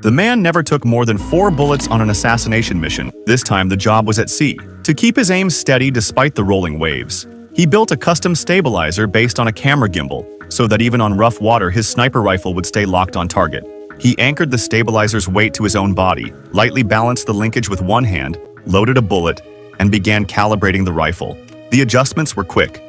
The man never took more than 4 bullets on an assassination mission. This time, the job was at sea. To keep his aim steady despite the rolling waves, he built a custom stabilizer based on a camera gimbal, so that even on rough water, his sniper rifle would stay locked on target. He anchored the stabilizer's weight to his own body, lightly balanced the linkage with one hand, loaded a bullet, and began calibrating the rifle. The adjustments were quick.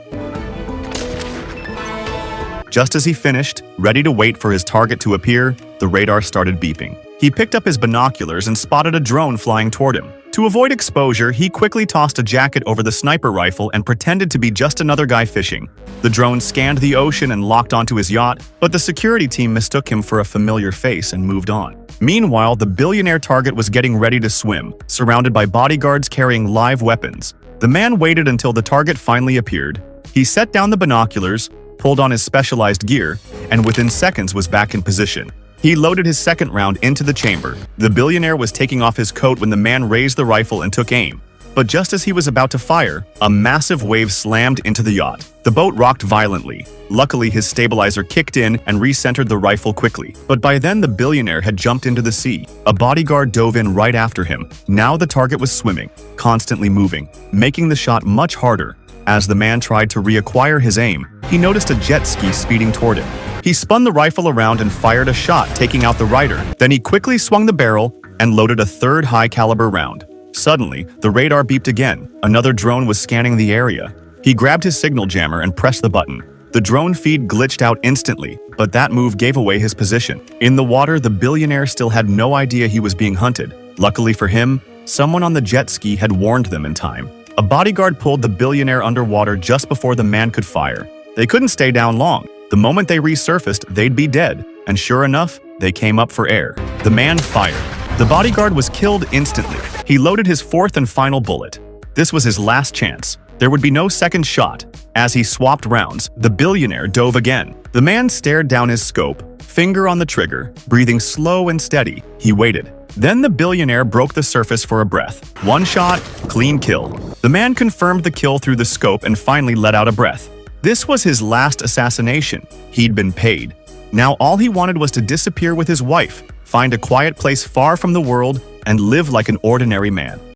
Just as he finished, ready to wait for his target to appear, the radar started beeping. He picked up his binoculars and spotted a drone flying toward him. To avoid exposure, he quickly tossed a jacket over the sniper rifle and pretended to be just another guy fishing. The drone scanned the ocean and locked onto his yacht, but the security team mistook him for a familiar face and moved on. Meanwhile, the billionaire target was getting ready to swim, surrounded by bodyguards carrying live weapons. The man waited until the target finally appeared. He set down the binoculars, pulled on his specialized gear, and within seconds was back in position. He loaded his second round into the chamber. The billionaire was taking off his coat when the man raised the rifle and took aim. But just as he was about to fire, a massive wave slammed into the yacht. The boat rocked violently. Luckily, his stabilizer kicked in and recentered the rifle quickly. But by then, the billionaire had jumped into the sea. A bodyguard dove in right after him. Now the target was swimming, constantly moving, making the shot much harder. As the man tried to reacquire his aim, he noticed a jet ski speeding toward him. He spun the rifle around and fired a shot, taking out the rider. Then he quickly swung the barrel and loaded a third high-caliber round. Suddenly, the radar beeped again. Another drone was scanning the area. He grabbed his signal jammer and pressed the button. The drone feed glitched out instantly, but that move gave away his position. In the water, the billionaire still had no idea he was being hunted. Luckily for him, someone on the jet ski had warned them in time. A bodyguard pulled the billionaire underwater just before the man could fire. They couldn't stay down long. The moment they resurfaced, they'd be dead. And sure enough, they came up for air. The man fired. The bodyguard was killed instantly. He loaded his fourth and final bullet. This was his last chance. There would be no second shot. As he swapped rounds, the billionaire dove again. The man stared down his scope, finger on the trigger, breathing slow and steady. He waited. Then the billionaire broke the surface for a breath. One shot, clean kill. The man confirmed the kill through the scope and finally let out a breath. This was his last assassination. He'd been paid. Now all he wanted was to disappear with his wife, find a quiet place far from the world, and live like an ordinary man.